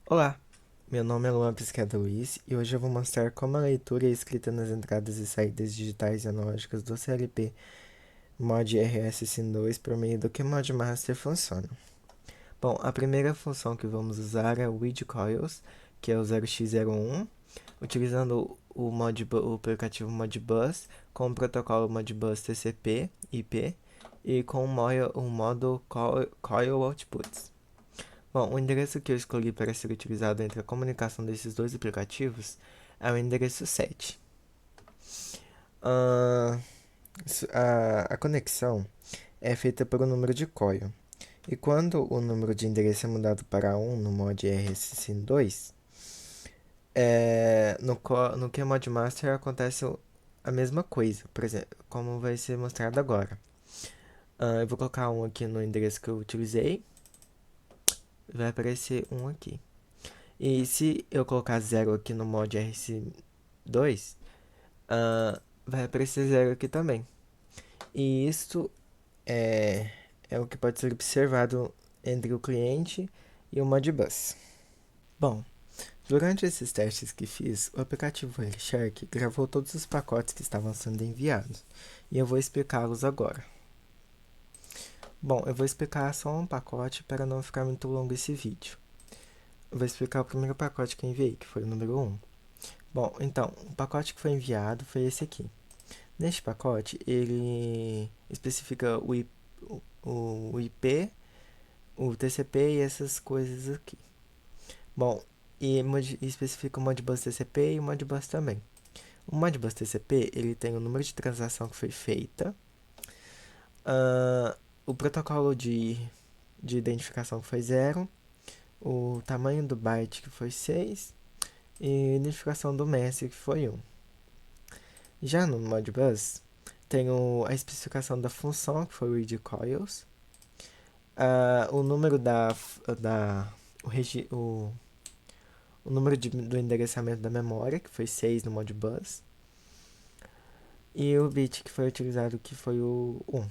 Olá, meu nome é Luan Pisqueta Luiz e hoje eu vou mostrar como a leitura e escrita nas entradas e saídas digitais e analógicas do CLP Mod RS Sim 2 por meio do QMod Master funciona. Bom, a primeira função que vamos usar é o Read Coils, que é o 0x01, utilizando o aplicativo Modbus com o protocolo Modbus TCP IP e com o modo Coil Outputs. Bom, o endereço que eu escolhi para ser utilizado entre a comunicação desses dois aplicativos é o endereço 7. Ah, a conexão é feita pelo número de coil. E quando o número de endereço é mudado para 1 no mod RSSIM2, no QMod Master acontece a mesma coisa, por exemplo, como vai ser mostrado agora. Eu vou colocar um aqui no endereço que eu utilizei, vai aparecer um aqui. E se eu colocar 0 aqui no mod RS2, vai aparecer 0 aqui também. E isto é o que pode ser observado entre o cliente e o Modbus. Bom, durante esses testes que fiz, o aplicativo Wireshark gravou todos os pacotes que estavam sendo enviados. E eu vou explicá-los agora. Bom, eu vou explicar só um pacote para não ficar muito longo esse vídeo. Eu vou explicar o primeiro pacote que eu enviei, que foi o número 1. Bom, então, o pacote que foi enviado foi esse aqui. Neste pacote, ele especifica o IP, o TCP e essas coisas aqui. Bom, e especifica o Modbus TCP e o Modbus também. O Modbus TCP, ele tem o número de transação que foi feita, o protocolo de identificação que foi 0, o tamanho do byte que foi 6 e a identificação do mestre que foi 1. Já no Modbus, tem a especificação da função, que foi o read coils, o número da o, regi, o número do endereçamento da memória, que foi 6 no Modbus, e o bit que foi utilizado, que foi o 1,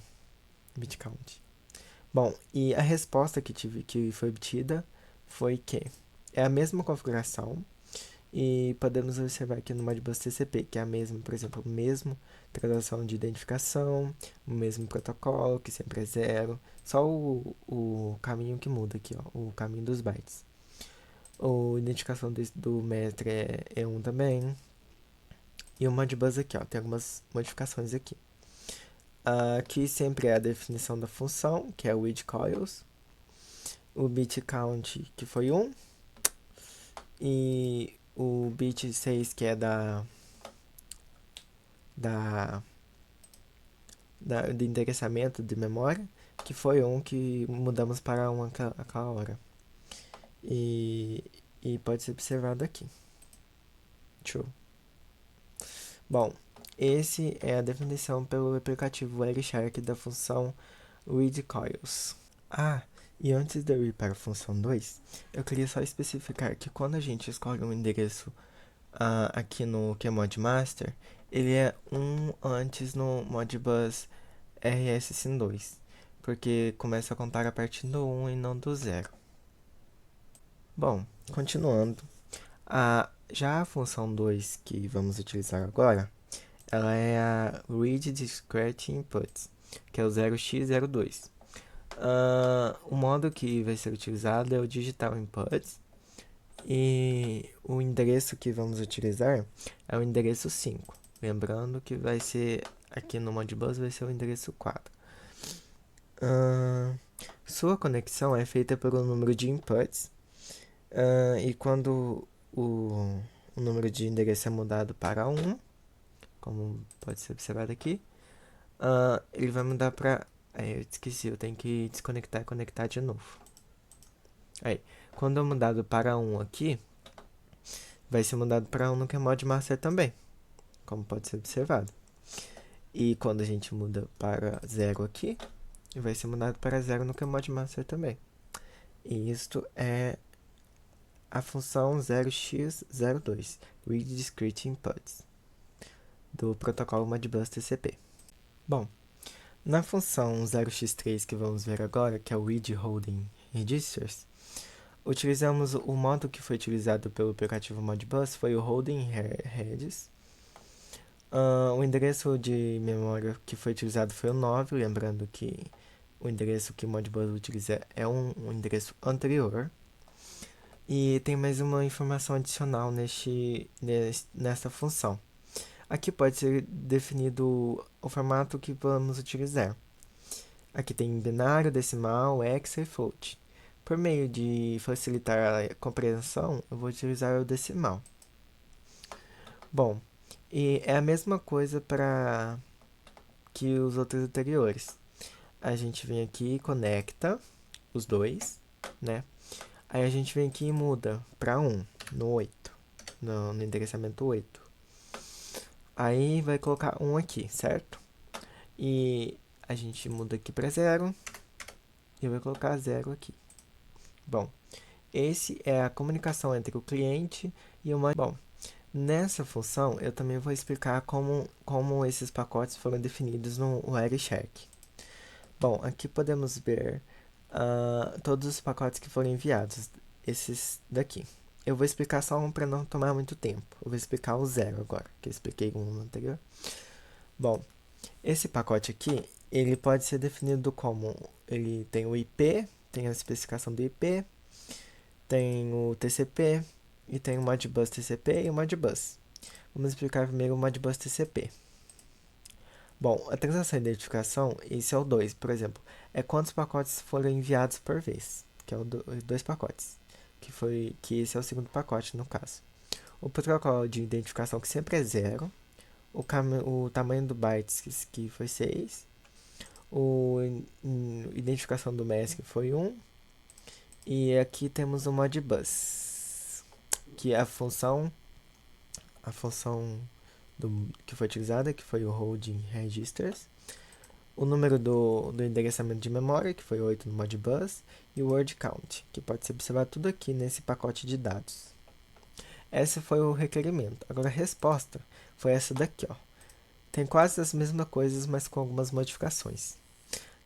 bit count. Bom, e a resposta que foi obtida foi que é a mesma configuração, e podemos observar aqui no Modbus TCP, que é a mesma, por exemplo, o mesmo transação de identificação, o mesmo protocolo, que sempre é 0, só o caminho que muda aqui, ó, o caminho dos bytes. A identificação do mestre é 1 também. E o Modbus aqui, ó, tem algumas modificações aqui. Aqui sempre é a definição da função, que é o read coils. O bit count, que foi 1. E o bit 6, que é da, do endereçamento de memória, que foi 1 que mudamos para 1 aquela hora. E, e pode ser observado aqui. Show. Bom, esse é a definição pelo aplicativo Wireshark da função readCoils. E antes de eu ir para a função 2, eu queria só especificar que quando a gente escolhe um endereço aqui no QMod Master, ele é 1 antes no Modbus RSSIM2, porque começa a contar a partir do 1 e não do 0. Bom, continuando, já a função 2 que vamos utilizar agora, ela é a Read Discrete Inputs, que é o 0x02. O modo que vai ser utilizado é o Digital Inputs, e o endereço que vamos utilizar é o endereço 5. Lembrando que vai ser, aqui no Modbus, vai ser o endereço 4. Sua conexão é feita pelo número de inputs, e quando o número de endereço é mudado para 1, como pode ser observado aqui, ele vai mudar para... eu esqueci, eu tenho que desconectar e conectar de novo. Aí, quando é mudado para 1 aqui, vai ser mudado para 1 no QMod Master também, como pode ser observado. E quando a gente muda para 0 aqui, vai ser mudado para 0 no QMod Master também. E isto é a função 0x02, Read Discrete Inputs, do protocolo Modbus TCP. Bom, na função 0x3 que vamos ver agora, que é o Read Holding Registers, utilizamos o modo que foi utilizado pelo aplicativo Modbus, foi o Holding Heads. O endereço de memória que foi utilizado foi o 9, lembrando que o endereço que o Modbus utiliza é um endereço anterior. E tem mais uma informação adicional nessa função. Aqui pode ser definido o formato que vamos utilizar. Aqui tem binário, decimal, hexa e float. Por meio de facilitar a compreensão, eu vou utilizar o decimal. Bom, e é a mesma coisa para que os outros anteriores. A gente vem aqui e conecta os dois, né? Aí a gente vem aqui e muda para 1, no 8, no endereçamento 8. Aí vai colocar 1 aqui, certo? E a gente muda aqui para 0 e vai colocar 0 aqui. Bom, esse é a comunicação entre o cliente e o Modbus. Bom, nessa função eu também vou explicar como esses pacotes foram definidos no Wireshark. Bom, aqui podemos ver todos os pacotes que foram enviados, esses daqui. Eu vou explicar só um para não tomar muito tempo. Eu vou explicar o 0 agora, que eu expliquei um no anterior. Bom, esse pacote aqui, ele pode ser definido como, ele tem o IP, tem a especificação do IP, tem o TCP, e tem o Modbus TCP e o Modbus. Vamos explicar primeiro o Modbus TCP. Bom, a transação de identificação, esse é o 2, por exemplo, é quantos pacotes foram enviados por vez, que é o 2 pacotes, que esse é o segundo pacote no caso. O protocolo de identificação, que sempre é 0, o tamanho do bytes, que foi 6, o identificação do mask foi 1, e aqui temos o Modbus, que é a função que foi utilizada, que foi o holding registers, o número do endereçamento de memória, que foi 8 no Modbus, e o word count, que pode ser observado tudo aqui nesse pacote de dados. Esse foi o requerimento. Agora a resposta foi essa daqui, ó. Tem quase as mesmas coisas, mas com algumas modificações.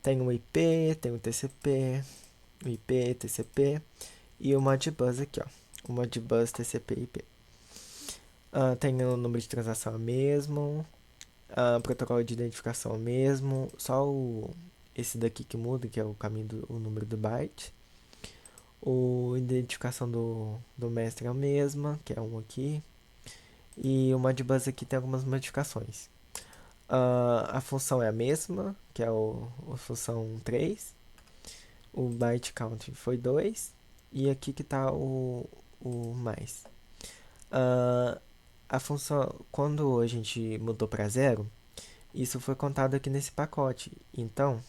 Tem o IP, tem o TCP, o IP, TCP e o Modbus aqui, ó. O Modbus TCP IP. Tem o número de transação mesmo, protocolo de identificação mesmo, só esse daqui que muda, que é o o número do byte. O identificação do mestre é a mesma, que é um aqui. E o Modbus aqui tem algumas modificações. A função é a mesma, que é a função 3. O byte count foi 2. E aqui que está o mais. A função, quando a gente mudou para 0, isso foi contado aqui nesse pacote. Então,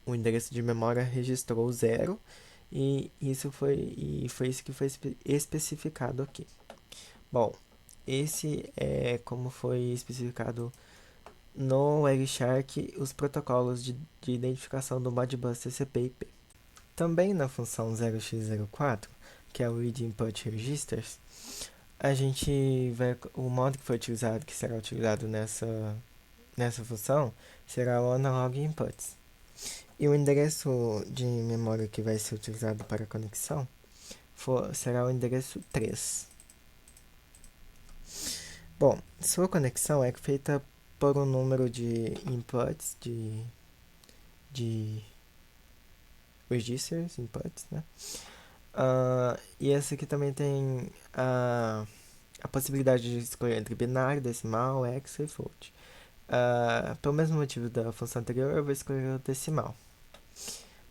o endereço de memória registrou 0 e foi isso que foi especificado aqui. Bom, esse é como foi especificado no Wireshark os protocolos de identificação do Modbus TCP/IP. Também na função 0x04, que é o Read Input Registers, o modo que foi utilizado, que será utilizado nessa função, será o Analog Inputs. E o endereço de memória que vai ser utilizado para a conexão será o endereço 3. Bom, sua conexão é feita por um número de inputs, de registers, inputs, né? E essa aqui também tem a possibilidade de escolher entre binário, decimal, hexa e float. Pelo mesmo motivo da função anterior, eu vou escolher o decimal.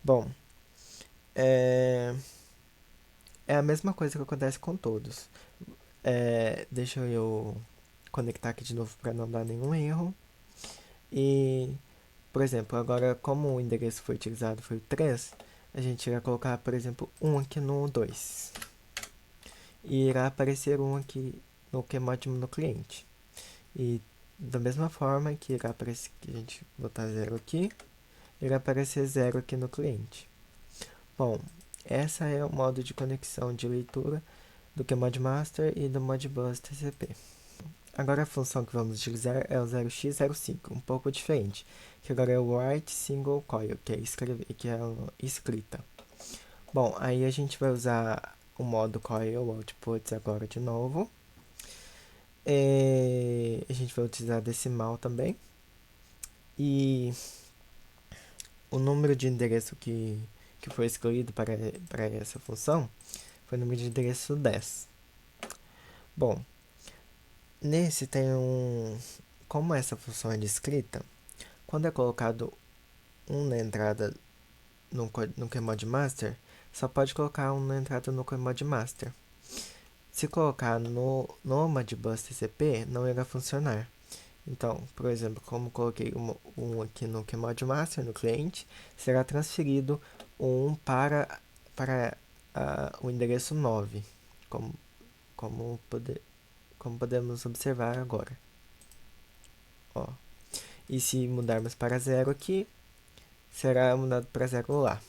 Bom, é a mesma coisa que acontece com todos. Deixa eu conectar aqui de novo para não dar nenhum erro. E, por exemplo, agora como o endereço foi utilizado foi o 3, a gente irá colocar, por exemplo, 1 aqui no 2. E irá aparecer 1 aqui no QMod no cliente. E da mesma forma que irá aparecer, que a gente botar 0 aqui, irá aparecer 0 aqui no cliente. Bom, essa é o modo de conexão de leitura do QMod Master e do Modbus TCP. Agora a função que vamos utilizar é o 0x05, um pouco diferente, que agora é o Write Single Coil, que é escrita. Bom, aí a gente vai usar o modo coil outputs agora de novo. A gente vai utilizar decimal também. E o número de endereço que foi escolhido para essa função foi o número de endereço 10. Bom, nesse tem um... Como essa função é descrita, quando é colocado na entrada no Kmod Master, só pode colocar na entrada no Kmod Master. Se colocar no Modbus TCP, não irá funcionar. Então, por exemplo, como coloquei um aqui no Kmod Master, no cliente, será transferido um para o endereço 9, como, como, como podemos observar agora. Ó. E se mudarmos para 0 aqui, será mudado para 0 lá.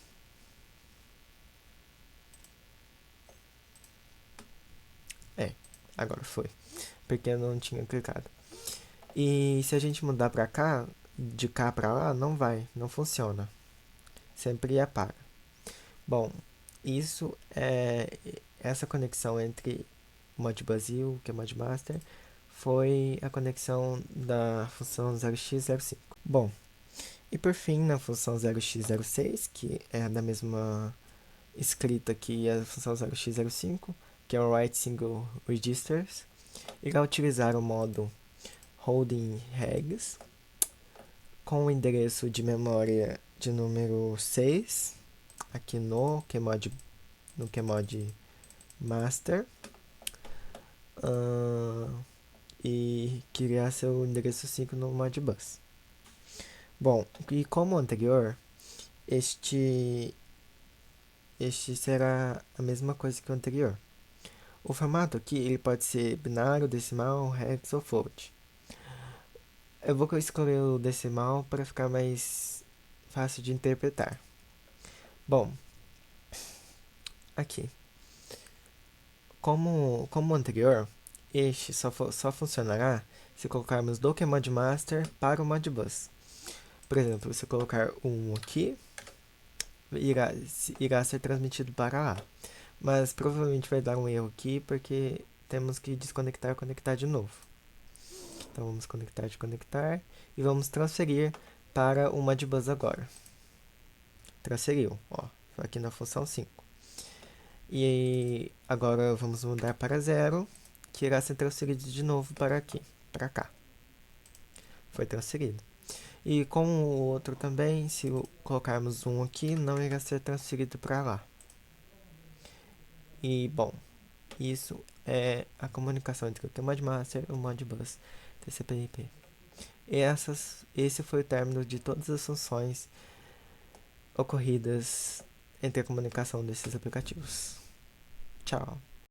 Agora foi, porque eu não tinha clicado. E se a gente mudar para cá, de cá para lá, não funciona. Sempre apaga. Bom, isso é essa conexão entre o Modbus e o Modmaster foi a conexão da função 0x05. Bom, e por fim, na função 0x06, que é da mesma escrita que a função 0x05, que é o write single registers, irá utilizar o modo holding regs com o endereço de memória de número 6 aqui no Kmod master, e criar seu endereço 5 no Modbus. Bom, e como anterior, este será a mesma coisa que o anterior. O formato aqui ele pode ser binário, decimal, hex ou float. Eu vou escolher o decimal para ficar mais fácil de interpretar. Bom, aqui. Como o anterior, este só funcionará se colocarmos do Kmod Master para o Modbus. Por exemplo, se colocar um aqui, irá ser transmitido para lá. Mas provavelmente vai dar um erro aqui porque temos que desconectar e conectar de novo. Então vamos conectar, desconectar e vamos transferir para o Modbus agora. Transferiu, ó, aqui na função 5. E agora vamos mudar para 0, que irá ser transferido de novo para aqui, para cá. Foi transferido. E com o outro também, se colocarmos um aqui, não irá ser transferido para lá. E, bom, isso é a comunicação entre o Kmod Master e o Modbus TCP/IP. Esse foi o término de todas as funções ocorridas entre a comunicação desses aplicativos. Tchau.